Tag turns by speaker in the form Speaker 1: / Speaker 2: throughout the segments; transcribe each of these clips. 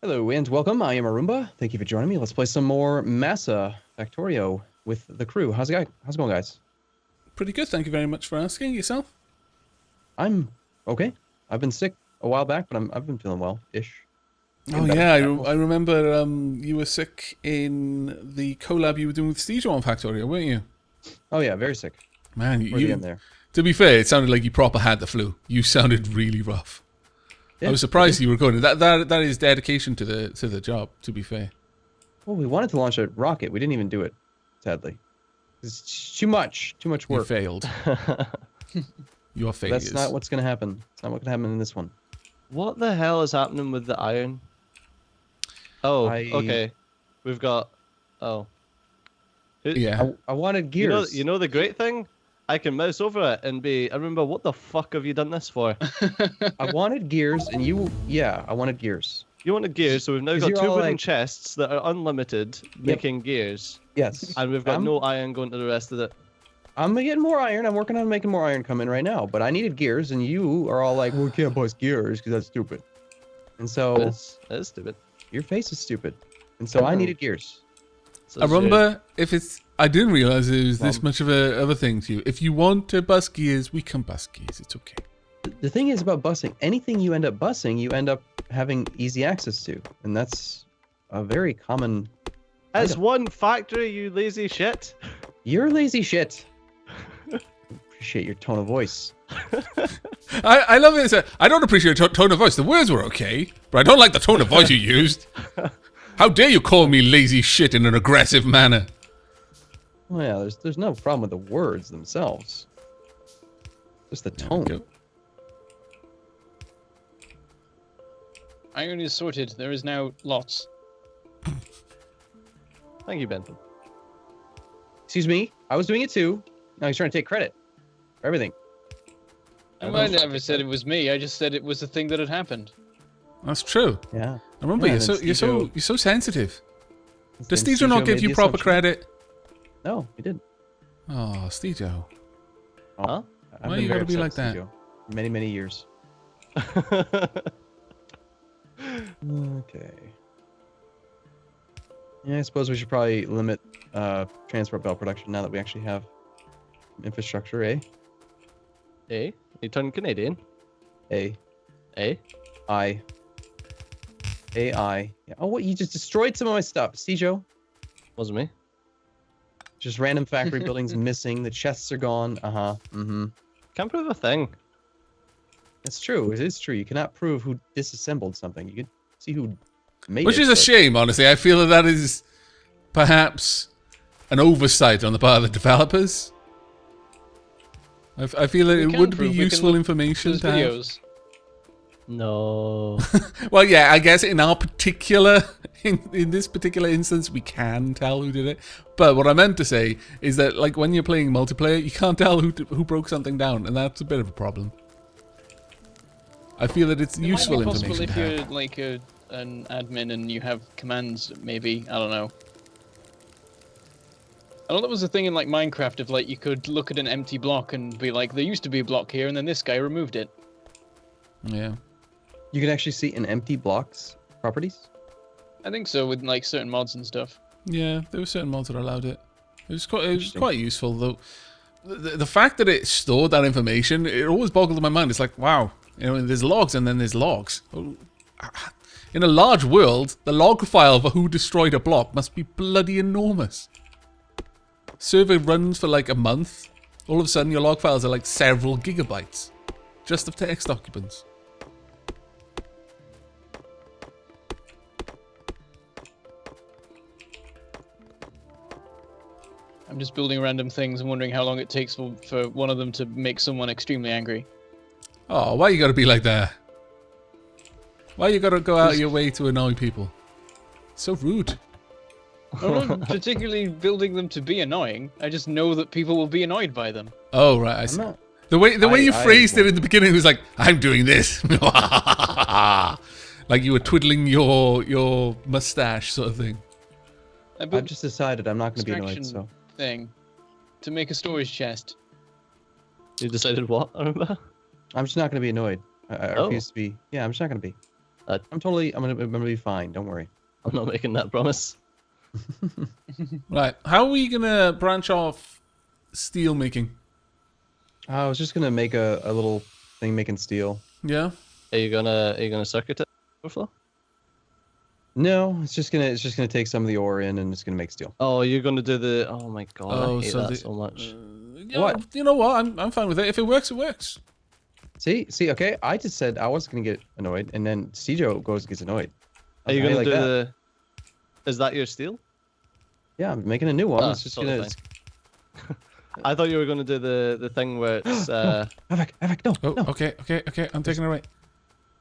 Speaker 1: Hello and welcome. I am Arumba. Thank you for joining me. Let's play some more Masa Factorio with the crew. How's it going, guys?
Speaker 2: Pretty good. Thank you very much for asking. Yourself?
Speaker 1: I'm okay. I've been sick a while back, but I've been feeling well-ish.
Speaker 2: Oh yeah, I remember you were sick in the collab you were doing with Steve on Factorio, weren't you?
Speaker 1: Oh yeah, very sick.
Speaker 2: Man,
Speaker 1: you there.
Speaker 2: To be fair, it sounded like you proper had the flu. You sounded really rough. Yeah, I was surprised you were going. That is dedication to the job. To be fair.
Speaker 1: Well, we wanted to launch a rocket. We didn't even do it, sadly. It's too much work.
Speaker 2: You failed. Your failures.
Speaker 1: That's not what's going to happen. It's not what's going to happen in this one.
Speaker 3: What the hell is happening with the iron? Oh, okay. We've got... Oh.
Speaker 2: Yeah.
Speaker 1: I wanted gears.
Speaker 3: You know the great thing? I can mouse over it and be... I remember, what the fuck have you done this for?
Speaker 1: I wanted gears and you... Yeah, I wanted gears.
Speaker 3: You wanted gears, so we've now got two wooden chests that are unlimited, making gears.
Speaker 1: Yes.
Speaker 3: And we've got no iron going to the rest of it.
Speaker 1: I'm getting more iron. I'm working on making more iron come in right now. But I needed gears, and you are all like, well, we can't bust gears because that's stupid. And so...
Speaker 3: That is stupid.
Speaker 1: Your face is stupid. And so I needed gears.
Speaker 2: So I remember, if it's... I didn't realize it was this much of a thing to you. If you want to bust gears, we can bust gears. It's okay.
Speaker 1: The thing is about busing, anything you end up busing, you end up having easy access to. And that's a very common...
Speaker 3: It's one factory, you lazy shit.
Speaker 1: You're lazy shit. Appreciate your tone of voice.
Speaker 2: I love it. I don't appreciate your tone of voice. The words were okay, but I don't like the tone of voice you used. How dare you call me lazy shit in an aggressive manner?
Speaker 1: Well, yeah, there's no problem with the words themselves. Just the tone.
Speaker 4: Iron is sorted. There is now lots.
Speaker 3: Thank you, Bentham.
Speaker 1: Excuse me. I was doing it too. Now he's trying to take credit for everything.
Speaker 4: I never said it was me. I just said it was a thing that had happened.
Speaker 2: That's true.
Speaker 1: Yeah.
Speaker 2: I remember you're so sensitive. Does Steve not give you proper credit?
Speaker 1: No, he didn't.
Speaker 2: Oh, Steve.
Speaker 3: Huh?
Speaker 2: Why you gotta be like that?
Speaker 1: Many, many years. Okay. Yeah, I suppose we should probably limit transport belt production now that we actually have infrastructure, eh?
Speaker 3: Eh? You turn Canadian?
Speaker 1: A.
Speaker 3: Eh?
Speaker 1: I. AI. Yeah. Oh, what? You just destroyed some of my stuff. Stejo?
Speaker 3: Wasn't me.
Speaker 1: Just random factory buildings missing. The chests are gone. Uh-huh. Mm-hmm.
Speaker 3: Can't prove a thing.
Speaker 1: It's true. It is true. You cannot prove who disassembled something. You can see who made it.
Speaker 2: Which is a shame, honestly. I feel that is perhaps an oversight on the part of the developers. I feel that it would be useful information to have.
Speaker 3: No.
Speaker 2: Well, yeah, I guess in our particular, in this particular instance, we can tell who did it. But what I meant to say is that, like, when you're playing multiplayer, you can't tell who broke something down, and that's a bit of a problem. I feel that it's useful information.
Speaker 4: It might be possible if you're like an admin and you have commands, maybe. I don't know. I know that was a thing in like Minecraft of like you could look at an empty block and be like, there used to be a block here, and then this guy removed it.
Speaker 2: Yeah.
Speaker 1: You can actually see an empty block's properties?
Speaker 4: I think so, with like certain mods and stuff.
Speaker 2: Yeah, there were certain mods that allowed it. It was quite useful though. The fact that it stored that information, it always boggled my mind. It's like, wow, you know, there's logs and then there's logs. In a large world, the log file for who destroyed a block must be bloody enormous. Server runs for like a month. All of a sudden, your log files are like several gigabytes, just of text documents.
Speaker 4: I'm just building random things and wondering how long it takes for one of them to make someone extremely angry.
Speaker 2: Oh, why you gotta be like that? Why you gotta go out of your way to annoy people? So rude.
Speaker 4: I'm not particularly building them to be annoying. I just know that people will be annoyed by them.
Speaker 2: Oh, right, I see. The way you phrased it in the beginning was like, I'm doing this. Like you were twiddling your mustache sort of thing.
Speaker 1: I've just decided I'm not going to be annoyed, so...
Speaker 4: thing to make a storage chest.
Speaker 3: You decided what? I remember.
Speaker 1: I'm just not going to be annoyed. I refuse to be. Yeah, I'm just not going to be. I'm gonna be fine. Don't worry.
Speaker 3: I'm not making that promise.
Speaker 2: Right. How are we gonna branch off steel making?
Speaker 1: I was just gonna make a little thing making steel.
Speaker 2: Yeah.
Speaker 3: Are you gonna circuit it overflow?
Speaker 1: No, it's just gonna take some of the ore in and it's gonna make steel.
Speaker 3: Oh, you're gonna do the. Oh my god,
Speaker 2: Oh,
Speaker 3: I hate
Speaker 2: so
Speaker 3: that
Speaker 2: the-
Speaker 3: so much.
Speaker 1: What?
Speaker 2: You know what? I'm fine with it. If it works, it works.
Speaker 1: See, okay. I just said I wasn't gonna get annoyed, and then Cjo gets annoyed.
Speaker 3: Are you
Speaker 1: How
Speaker 3: gonna
Speaker 1: like
Speaker 3: do
Speaker 1: that?
Speaker 3: the? Is that your steel?
Speaker 1: Yeah, I'm making a new one.
Speaker 3: Ah,
Speaker 1: It's just
Speaker 3: totally
Speaker 1: gonna.
Speaker 3: fine. I thought you were gonna do the thing where it's.
Speaker 1: Aavak, no,
Speaker 2: Oh,
Speaker 1: no.
Speaker 2: okay. I'm taking it right.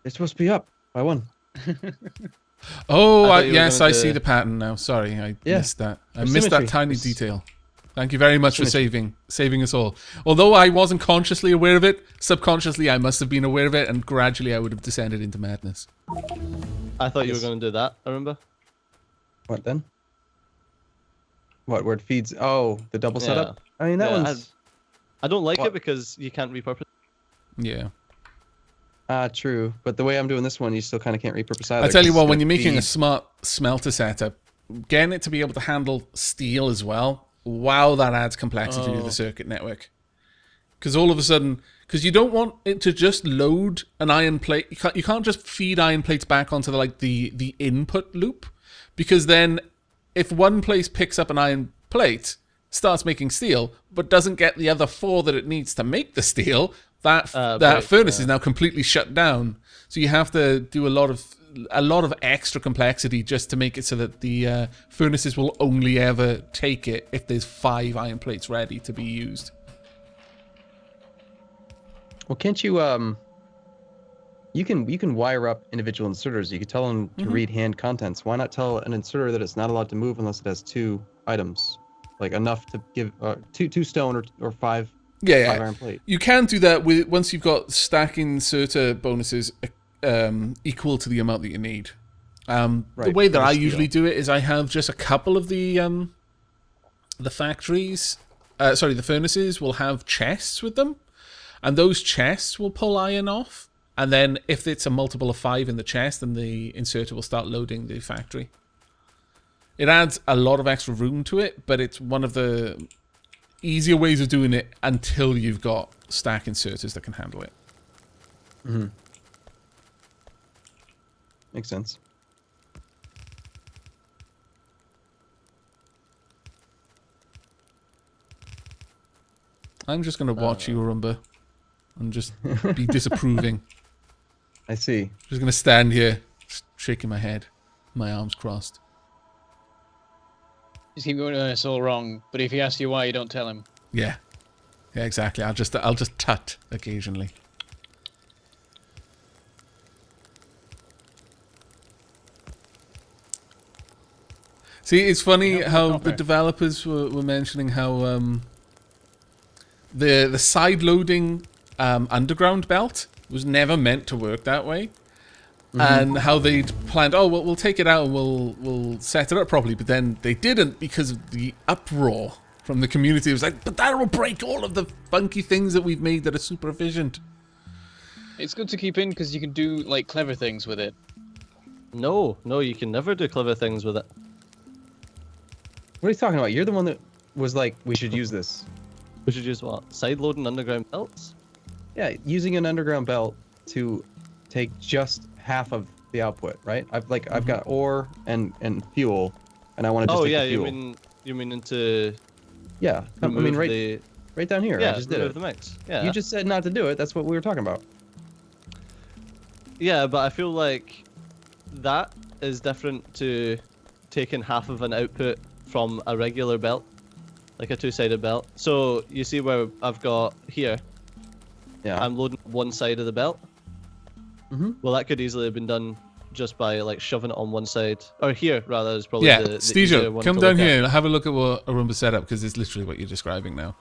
Speaker 1: It's supposed to be up by one.
Speaker 2: Oh,
Speaker 3: I thought you were
Speaker 2: yes,
Speaker 3: gonna
Speaker 2: I see
Speaker 3: do-
Speaker 2: the pattern now. Sorry, I
Speaker 1: Yeah.
Speaker 2: missed that. I
Speaker 1: There's
Speaker 2: missed that
Speaker 1: symmetry.
Speaker 2: tiny
Speaker 1: There's-
Speaker 2: detail. Thank you very much for
Speaker 1: Symmetry.
Speaker 2: saving us all. Although I wasn't consciously aware of it, subconsciously I must have been aware of it, and gradually I would have descended into madness.
Speaker 3: I thought you were
Speaker 1: Yes.
Speaker 3: gonna do that. I remember.
Speaker 1: What then? What? Where it feeds? Oh, the double
Speaker 3: Yeah.
Speaker 1: setup. I mean that
Speaker 3: Yeah,
Speaker 1: one's.
Speaker 3: I don't like
Speaker 1: What?
Speaker 3: it because you can't repurpose.
Speaker 2: Yeah.
Speaker 1: True, but the way I'm doing this one, you still kind of can't repurpose either.
Speaker 2: I tell you
Speaker 1: 'cause
Speaker 2: what,
Speaker 1: it's
Speaker 2: when
Speaker 1: gonna
Speaker 2: you're making a
Speaker 1: feed-
Speaker 2: smart smelter setup, getting it to be able to handle steel as well, wow, that adds complexity to
Speaker 3: Oh.
Speaker 2: the circuit network. Because all of a sudden, because you don't want it to just load an iron plate. You can't just feed iron plates back onto the input loop, because then if one place picks up an iron plate, starts making steel, but doesn't get the other 4 that it needs to make the steel, that
Speaker 3: Right,
Speaker 2: furnace
Speaker 3: yeah.
Speaker 2: is now completely shut down. So you have to do a lot of extra complexity just to make it so that the furnaces will only ever take it if there's 5 iron plates ready to be used.
Speaker 1: Well, can't you you can wire up individual inserters. You could tell them to read hand contents. Why not tell an inserter that it's not allowed to move unless it has 2 items, like enough to give two stone or 5
Speaker 2: Yeah,
Speaker 1: 5 iron plate.
Speaker 2: You can do that with once you've got stack inserter bonuses equal to the amount that you need. The
Speaker 1: Right,
Speaker 2: way that
Speaker 1: for
Speaker 2: I
Speaker 1: steel.
Speaker 2: usually do it is I have just a couple of the factories, the furnaces will have chests with them, and those chests will pull iron off. And then if it's a multiple of 5 in the chest, then the inserter will start loading the factory. It adds a lot of extra room to it, but it's one of the easier ways of doing it until you've got stack inserters that can handle it.
Speaker 1: Mm-hmm. Makes sense.
Speaker 2: I'm just going to watch you, Arumba, and just be disapproving.
Speaker 1: I see.
Speaker 2: Just going to stand here, shaking my head, my arms crossed.
Speaker 4: Just keep going, it's all wrong. But if he asks you why, you don't tell him.
Speaker 2: Yeah, exactly. I'll just tut occasionally. See, it's funny how the developers were mentioning how the side loading underground belt was never meant to work that way. And how they'd planned, oh, well, we'll take it out and we'll set it up properly, but then they didn't because of the uproar from the community. It was like, but that will break all of the funky things that we've made that are super efficient.
Speaker 4: It's good to keep in because you can do like clever things with it.
Speaker 3: No, you can never do clever things with it.
Speaker 1: What are you talking about? You're the one that was like, we should use this.
Speaker 3: We should use what? Side loading underground belts?
Speaker 1: Yeah, using an underground belt to take just half of the output, right? I've got ore and fuel, and I want to just
Speaker 3: Oh
Speaker 1: take
Speaker 3: yeah,
Speaker 1: the fuel.
Speaker 3: you mean into
Speaker 1: Yeah, I mean
Speaker 3: remove
Speaker 1: right
Speaker 3: the
Speaker 1: right down here.
Speaker 3: yeah,
Speaker 1: I just did
Speaker 3: remove
Speaker 1: it.
Speaker 3: the mix. Yeah.
Speaker 1: You just said not to do it. That's what we were talking about.
Speaker 3: Yeah, but I feel like that is different to taking half of an output from a regular belt, like a 2-sided belt. So you see where I've got here,
Speaker 1: Yeah.
Speaker 3: I'm loading one side of the belt.
Speaker 1: Mm-hmm.
Speaker 3: Well, that could easily have been done just by like shoving it on one side, or here rather is probably
Speaker 2: Yeah,
Speaker 3: the easier
Speaker 2: Stejo,
Speaker 3: one
Speaker 2: come
Speaker 3: to
Speaker 2: down
Speaker 3: look at.
Speaker 2: here and have a look at what Arumba set up, because it's literally what you're describing now.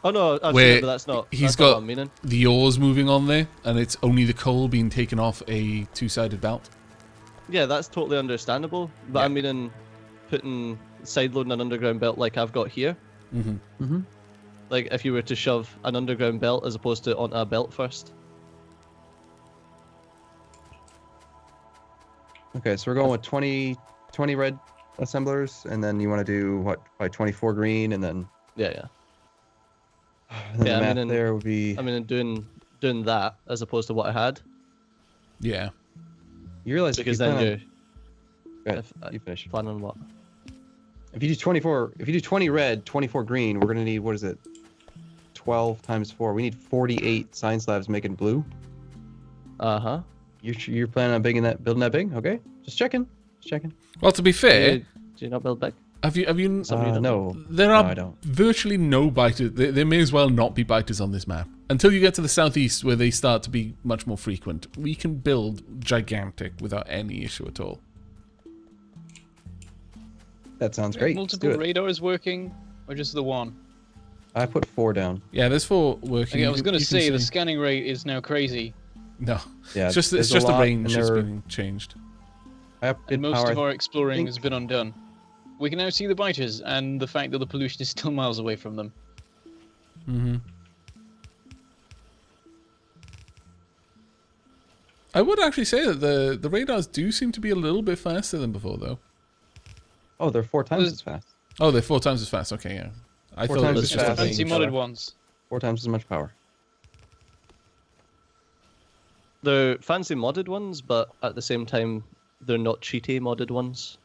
Speaker 3: Oh no, I've
Speaker 2: Where
Speaker 3: seen it, but that's not.
Speaker 2: he's
Speaker 3: That's not
Speaker 2: got
Speaker 3: what I'm meaning.
Speaker 2: the ores moving on there, and it's only the coal being taken off a 2-sided belt.
Speaker 3: Yeah, that's totally understandable. But
Speaker 2: Yeah.
Speaker 3: I mean, putting side loading an underground belt like I've got here.
Speaker 2: Mm-hmm.
Speaker 1: Mm-hmm.
Speaker 3: Like if you were to shove an underground belt as opposed to onto a belt first.
Speaker 1: Okay, so we're going with 20 red assemblers, and then you want to do what? By 24 green, and then.
Speaker 3: Yeah.
Speaker 1: And then
Speaker 3: Yeah,
Speaker 1: the
Speaker 3: I
Speaker 1: math
Speaker 3: mean,
Speaker 1: there would be.
Speaker 3: I mean, doing that as opposed to what I had,
Speaker 2: Yeah.
Speaker 1: You realize
Speaker 3: because
Speaker 1: if you
Speaker 3: then
Speaker 1: plan
Speaker 3: you're
Speaker 1: on, go ahead, you finish.
Speaker 3: plan on what?
Speaker 1: If you do 20 red, 24 green, we're gonna need, what is it? 12 times 4. We need 48 science labs making blue.
Speaker 3: Uh-huh.
Speaker 1: You're planning on building that big? Okay, just checking.
Speaker 2: Well, to be fair,
Speaker 3: Do you not build big?
Speaker 2: have you
Speaker 1: No.
Speaker 2: there
Speaker 1: No,
Speaker 2: are
Speaker 1: I don't.
Speaker 2: virtually no biters. There may as well not be biters on this map until you get to the southeast, where they start to be much more frequent. We can build gigantic without any issue at all.
Speaker 1: That sounds great. Let's do
Speaker 4: Multiple
Speaker 1: it.
Speaker 4: radars working, or just the one?
Speaker 1: I put 4 down.
Speaker 2: Yeah, there's 4 working.
Speaker 4: Okay, I was going to
Speaker 2: You can
Speaker 4: say the
Speaker 2: see-
Speaker 4: scanning rate is now crazy,
Speaker 2: No,
Speaker 1: Yeah,
Speaker 2: it's just
Speaker 1: there's a
Speaker 2: the
Speaker 1: lot,
Speaker 2: range
Speaker 1: and
Speaker 2: has
Speaker 1: they're-
Speaker 2: been changed.
Speaker 1: I updated
Speaker 4: and most
Speaker 1: power.
Speaker 4: of our exploring
Speaker 1: think-
Speaker 4: has been undone. We can now see the biters and the fact that the pollution is still miles away from them.
Speaker 2: Mm-hmm. I would actually say that the radars do seem to be a little bit faster than before, though.
Speaker 1: Oh, they're 4 times
Speaker 4: There's-
Speaker 1: as fast.
Speaker 2: Oh, they're 4 times as fast. Okay, yeah. I
Speaker 1: 4
Speaker 2: thought it
Speaker 1: times
Speaker 2: was
Speaker 1: as
Speaker 2: just a
Speaker 1: fast.
Speaker 4: Fancy
Speaker 2: range.
Speaker 4: modded ones.
Speaker 1: 4 times as much power.
Speaker 3: They're fancy modded ones, but at the same time, they're not cheaty modded ones.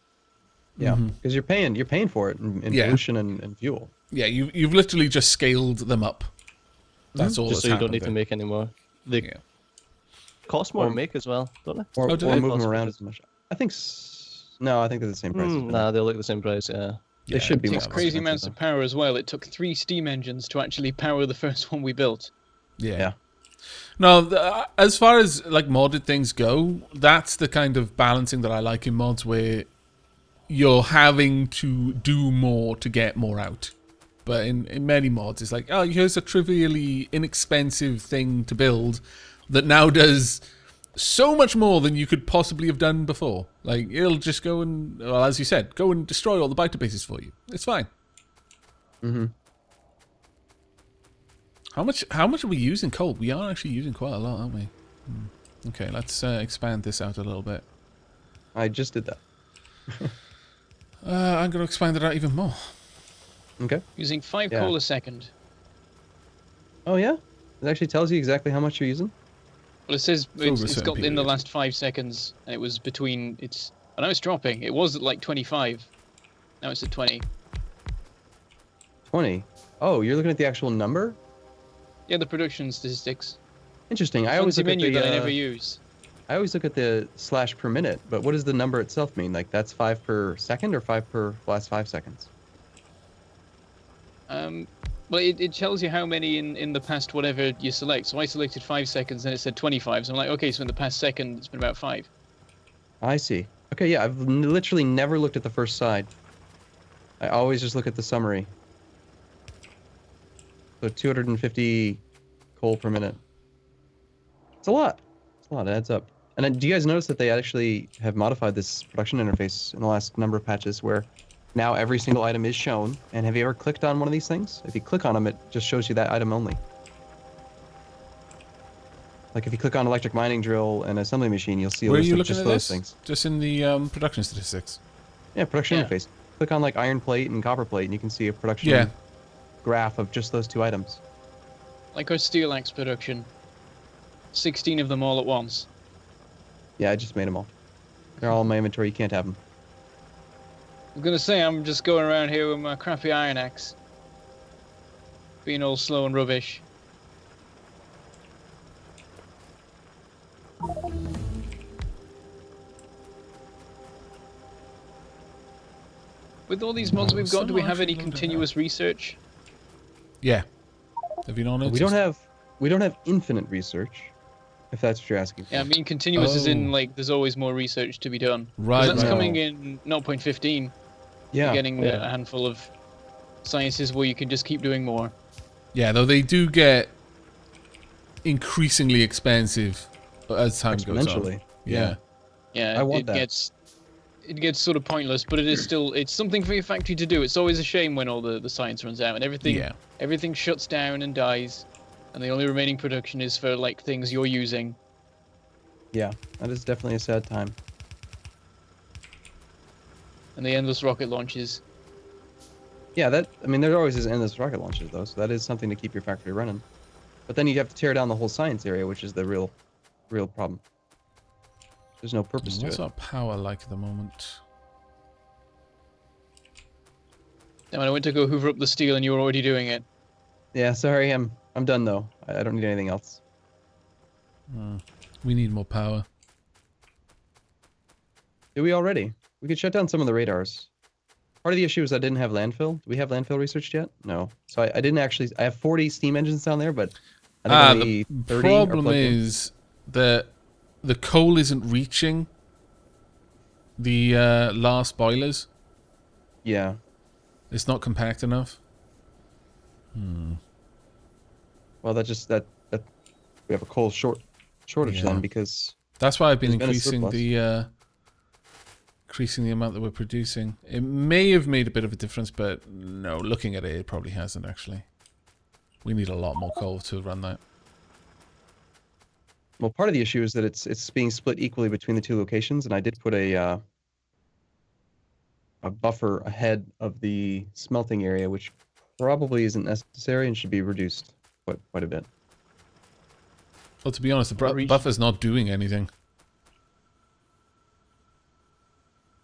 Speaker 1: Yeah,
Speaker 2: Mhm.
Speaker 1: because you're paying for it in
Speaker 2: Yeah.
Speaker 1: pollution and fuel.
Speaker 2: Yeah, you've literally just scaled them up. That's all.
Speaker 3: Just
Speaker 2: that's
Speaker 3: so you don't need
Speaker 2: happened
Speaker 3: to make any more. They
Speaker 2: Yeah.
Speaker 3: cost more
Speaker 1: Or-
Speaker 3: to make as well, don't they?
Speaker 1: Or,
Speaker 2: Oh, do
Speaker 1: or
Speaker 2: they?
Speaker 1: move them
Speaker 3: Cost
Speaker 1: around
Speaker 3: because-
Speaker 1: as much. I think. No, I think they're the same price.
Speaker 3: Nah, they look the same price, yeah.
Speaker 1: They should be
Speaker 2: it
Speaker 1: more
Speaker 2: takes
Speaker 1: expensive,
Speaker 4: Crazy amounts
Speaker 1: though.
Speaker 4: of power as well. It took 3 steam engines to actually power the first one we built.
Speaker 2: Yeah.
Speaker 1: Yeah.
Speaker 2: No, as far as like modded things go, that's the kind of balancing that I like in mods, where you're having to do more to get more out. But in many mods, it's like, oh, here's a trivially inexpensive thing to build that now does so much more than you could possibly have done before. Like, it'll just go and, well, as you said, go and destroy all the biter bases for you. It's fine.
Speaker 1: Mm-hmm.
Speaker 2: How much are we using coal? We are actually using quite a lot, aren't we? Okay, let's expand this out a little bit.
Speaker 1: I just did that.
Speaker 2: I'm going to expand it out even more.
Speaker 1: Okay.
Speaker 4: Using 5
Speaker 1: Yeah.
Speaker 4: coal a second.
Speaker 1: Oh yeah. It actually tells you exactly how much you're using.
Speaker 4: Well, it says
Speaker 2: Over a
Speaker 4: it's
Speaker 2: certain
Speaker 4: got in the
Speaker 2: period.
Speaker 4: last 5 seconds, and it was between. I know it's dropping. It was at like 25. Now it's at 20.
Speaker 1: 20. Oh, you're looking at the actual number.
Speaker 4: Yeah, the production statistics.
Speaker 1: Interesting. I always
Speaker 4: Fancy
Speaker 1: look at
Speaker 4: menu
Speaker 1: the.
Speaker 4: that I never use.
Speaker 1: I always look at the slash per minute, but what does the number itself mean? Like that's 5 per second or 5 per last 5 seconds?
Speaker 4: Well, it tells you how many in the past whatever you select. So I selected 5 seconds, and it said 25. So I'm like, okay, so in the past second, it's been about 5.
Speaker 1: I see. Okay, yeah, I've literally never looked at the first side. I always just look at the summary. So 250 coal per minute. It's a lot. It's a lot. It adds up. And then, do you guys notice that they actually have modified this production interface in the last number of patches, where now every single item is shown? And have you ever clicked on one of these things? If you click on them, it just shows you that item only. Like if you click on electric mining drill and assembly machine, you'll see a
Speaker 2: Where are
Speaker 1: list
Speaker 2: you
Speaker 1: of
Speaker 2: looking
Speaker 1: just
Speaker 2: at
Speaker 1: those
Speaker 2: this?
Speaker 1: things.
Speaker 2: Just in the production statistics.
Speaker 1: Yeah, production
Speaker 4: Yeah.
Speaker 1: interface. Click on like iron plate and copper plate, and you can see a production
Speaker 2: Yeah.
Speaker 1: graph of just those 2 items.
Speaker 4: Like our steel axe production. 16 of them all at once.
Speaker 1: Yeah, I just made them all. They're all in my inventory. You can't have them.
Speaker 4: I'm gonna say I'm just going around here with my crappy iron axe. Being all slow and rubbish. With all these mods
Speaker 2: No,
Speaker 4: we've got, do we
Speaker 2: someone
Speaker 4: have any
Speaker 2: actually looked at
Speaker 4: continuous research?
Speaker 2: Yeah. Have you not noticed?
Speaker 1: We don't have infinite research, if that's what you're asking for.
Speaker 4: Yeah, I mean continuous is
Speaker 2: Oh.
Speaker 4: in like there's always more research to be done. 'Cause
Speaker 2: Right,
Speaker 4: that's
Speaker 2: right.
Speaker 4: coming in 0.15.
Speaker 1: Yeah.
Speaker 4: You're getting
Speaker 3: Yeah.
Speaker 4: a handful of sciences where you can just keep doing more.
Speaker 2: Yeah, though they do get increasingly expensive as time goes on.
Speaker 1: Exponentially.
Speaker 2: Yeah.
Speaker 4: Yeah,
Speaker 1: I want
Speaker 4: it
Speaker 1: that.
Speaker 4: gets sort of pointless, but it is still it's something for your factory to do. It's always a shame when all the science runs out and everything shuts down and dies, and the only remaining production is for like things you're using.
Speaker 1: Yeah, that is definitely a sad time.
Speaker 4: and the endless rocket launches.
Speaker 1: Yeah, I mean, there always is endless rocket launches though, so that is something to keep your factory running. But then you have to tear down the whole science area, which is the real problem. There's no purpose to it.
Speaker 2: What's our power like at the moment?
Speaker 4: And when I went to go hoover up the steel, and you were already doing it.
Speaker 1: Yeah, sorry, I'm done though. I don't need anything else.
Speaker 2: We need more power.
Speaker 1: Do we already? We could shut down some of the radars. Part of the issue is I didn't have landfill. Do we have landfill researched yet? No. So I didn't actually. I have 40 steam engines down there, but I think only 30
Speaker 2: the
Speaker 1: are
Speaker 2: problem
Speaker 1: plugged in.
Speaker 2: is that the coal isn't reaching the last boilers.
Speaker 1: Yeah.
Speaker 2: It's not compact enough.
Speaker 1: Well, that we have a coal shortage
Speaker 2: Yeah.
Speaker 1: then because
Speaker 2: That's why I've been
Speaker 1: there's been a
Speaker 2: increasing the amount that we're producing. It may have made a bit of a difference, but no, looking at it, it probably hasn't actually. We need a lot more coal to run that.
Speaker 1: well, part of the issue is that it's being split equally between the two locations, and I did put a buffer ahead of the smelting area, which probably isn't necessary and should be reduced quite a bit.
Speaker 2: Well, to be honest, the buffer's not doing anything.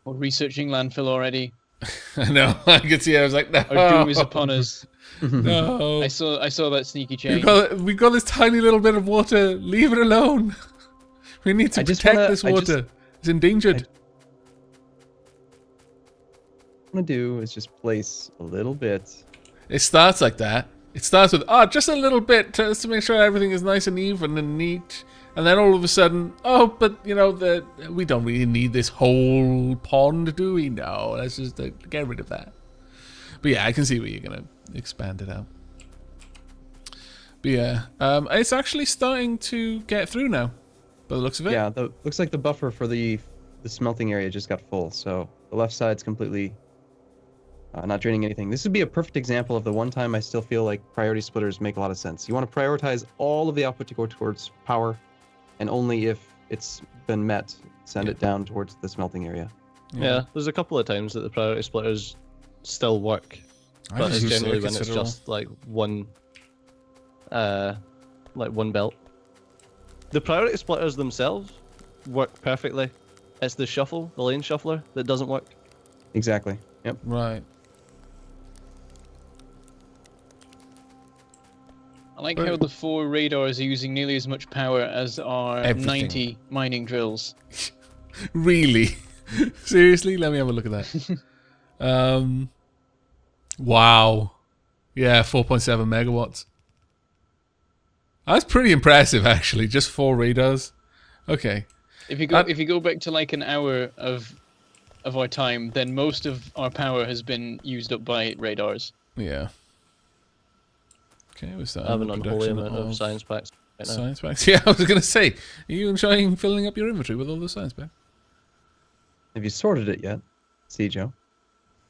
Speaker 4: We're researching landfill already.
Speaker 2: I know. I could see it. I was like, no.
Speaker 4: Our doom is upon us.
Speaker 2: No.
Speaker 4: I saw that sneaky change.
Speaker 2: We've got this tiny little bit of water. Leave it alone. We need to protect this water. It's endangered.
Speaker 1: What I'm gonna do is just place a little bit.
Speaker 2: It starts like that. It starts with, just a little bit just to make sure everything is nice and even and neat. And then all of a sudden, but, you know, we don't really need this whole pond, do we? No, let's just get rid of that. But yeah, I can see where you're going to expand it out. But yeah, it's actually starting to get through now, by the looks of it.
Speaker 1: Yeah, looks like the buffer for the smelting area just got full, so the left side's completely not draining anything. This would be a perfect example of the one time I still feel like priority splitters make a lot of sense. You want to prioritize all of the output to go towards power, and only if it's been met, send it down towards the smelting area.
Speaker 3: Yeah, there's a couple of times that the priority splitters still work, but it's generally when it's just like one belt. The priority splitters themselves work perfectly. It's the lane shuffler that doesn't work.
Speaker 1: Exactly. Yep.
Speaker 2: Right.
Speaker 4: I like how the 4 radars are using nearly as much power as our 90 mining drills.
Speaker 2: Really? Seriously? Let me have a look at that. Wow. Yeah, 4.7 megawatts. That's pretty impressive, actually. Just 4 radars. Okay.
Speaker 4: If you go back to like an hour of our time, then most of our power has been used up by radars.
Speaker 2: Yeah. Okay, what's that?
Speaker 3: I have an unholy amount of science packs right now.
Speaker 2: Science packs? Yeah, I was going to say, are you enjoying filling up your inventory with all the science packs?
Speaker 1: Have you sorted it yet? See, Joe?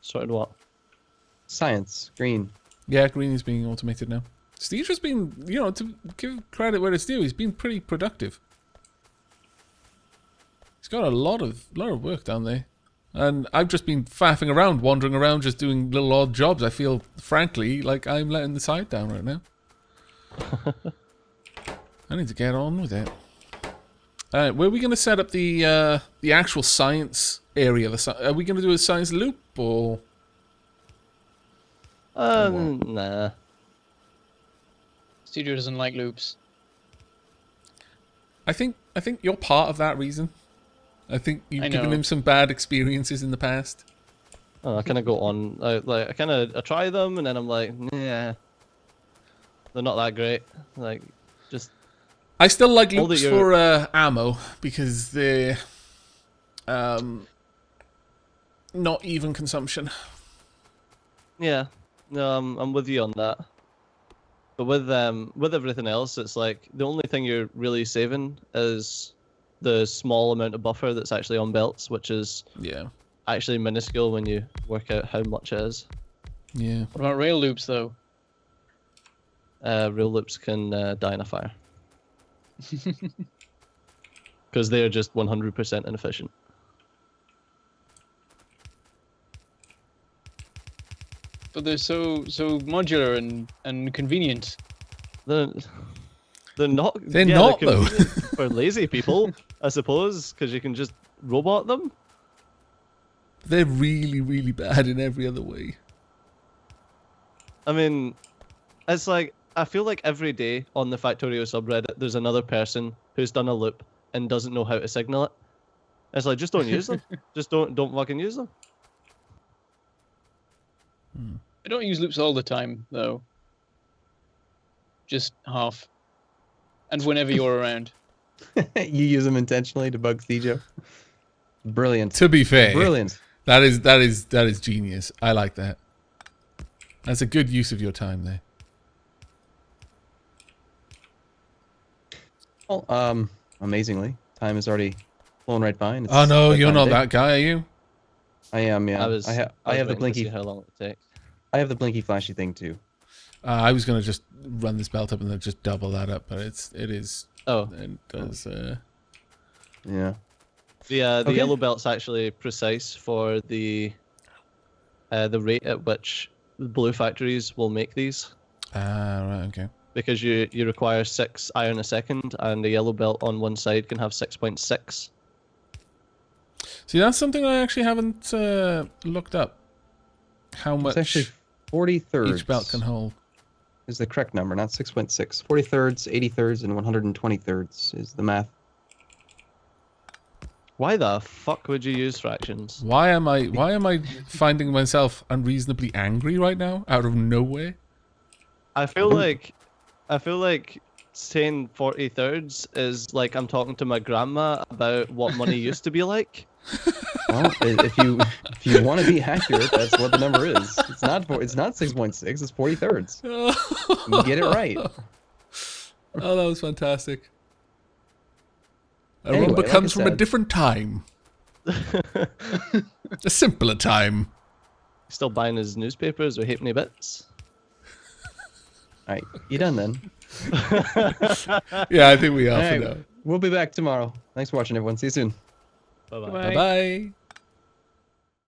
Speaker 3: Sorted what?
Speaker 1: Science. Green.
Speaker 2: Yeah, green is being automated now. Steve's just been, you know, to give credit where it's due, he's been pretty productive. He's got a lot of work down there. And I've just been faffing around, wandering around, just doing little odd jobs. I feel, frankly, like I'm letting the side down right now. I need to get on with it. Where are we going to set up the actual science area? Are we going to do a science loop or?
Speaker 3: Nah.
Speaker 4: Studio doesn't like loops.
Speaker 2: I think you're part of that reason. I think you've given him some bad experiences in the past.
Speaker 3: I kind of go on, I try them and then I'm like, yeah, they're not that great. Like, just.
Speaker 2: I still like loops for ammo because they're not even consumption.
Speaker 3: Yeah, no, I'm with you on that. But with everything else, it's like the only thing you're really saving is the small amount of buffer that's actually on belts, which is actually minuscule when you work out how much it is.
Speaker 2: Yeah.
Speaker 4: What about rail loops, though?
Speaker 3: Rail loops can die in a fire. Because they're just 100% inefficient.
Speaker 4: but they're so modular and convenient.
Speaker 3: They're not.
Speaker 2: They're
Speaker 3: yeah,
Speaker 2: not,
Speaker 3: they're
Speaker 2: though.
Speaker 3: convenient for lazy people, I suppose, because you can just robot them.
Speaker 2: They're really, really bad in every other way.
Speaker 3: I mean, it's like, I feel like every day on the Factorio subreddit, there's another person who's done a loop and doesn't know how to signal it. It's like, just don't use them. Just don't fucking use them.
Speaker 4: I don't use loops all the time, though. Just half. And whenever you're around.
Speaker 1: You use them intentionally to bug Thijo. Brilliant.
Speaker 2: To be fair,
Speaker 1: Brilliant.
Speaker 2: that is genius. I like that. That's a good use of your time there.
Speaker 1: Well, amazingly, time has already flown right by. And it's
Speaker 2: Oh no,
Speaker 1: that
Speaker 2: you're
Speaker 1: time
Speaker 2: not
Speaker 1: of day.
Speaker 2: that guy, are you?
Speaker 1: I am, yeah.
Speaker 3: I was
Speaker 1: I have the
Speaker 3: waiting to see
Speaker 1: blinky.
Speaker 3: how long it takes.
Speaker 1: I have the blinky flashy thing too.
Speaker 2: I was gonna just run this belt up and then just double that up, but it does.
Speaker 1: Yeah.
Speaker 3: The
Speaker 1: Okay.
Speaker 3: yellow belt's actually precise for the rate at which the blue factories will make these,
Speaker 2: Right, okay.
Speaker 3: because you require 6 iron a second, and the yellow belt on one side can have 6.6.
Speaker 2: See, that's something I actually haven't looked up. How much
Speaker 1: It's actually 40 thirds.
Speaker 2: each belt can hold.
Speaker 1: Is the correct number, not 6.6. 40 thirds, 80 thirds, and 120 thirds is the math.
Speaker 3: Why the fuck would you use fractions?
Speaker 2: Why am I finding myself unreasonably angry right now out of nowhere?
Speaker 3: I feel like saying 40 thirds is like I'm talking to my grandma about what money used to be like.
Speaker 1: Well, if you want to be accurate, that's what the number is. It's not 6.6. It's 40 thirds. You get it right.
Speaker 2: Oh, that was fantastic.
Speaker 1: Anyway,
Speaker 2: Arumba
Speaker 1: like
Speaker 2: comes
Speaker 1: I
Speaker 2: from a
Speaker 1: said-
Speaker 2: different time. A simpler time.
Speaker 3: Still buying his newspapers or halfpenny bits.
Speaker 1: All right, you done then?
Speaker 2: Yeah, I think we are
Speaker 1: All
Speaker 2: for
Speaker 1: right,
Speaker 2: now.
Speaker 1: we'll be back tomorrow. Thanks for watching, everyone. See you soon.
Speaker 3: Bye bye.
Speaker 4: Bye.
Speaker 2: Bye-bye.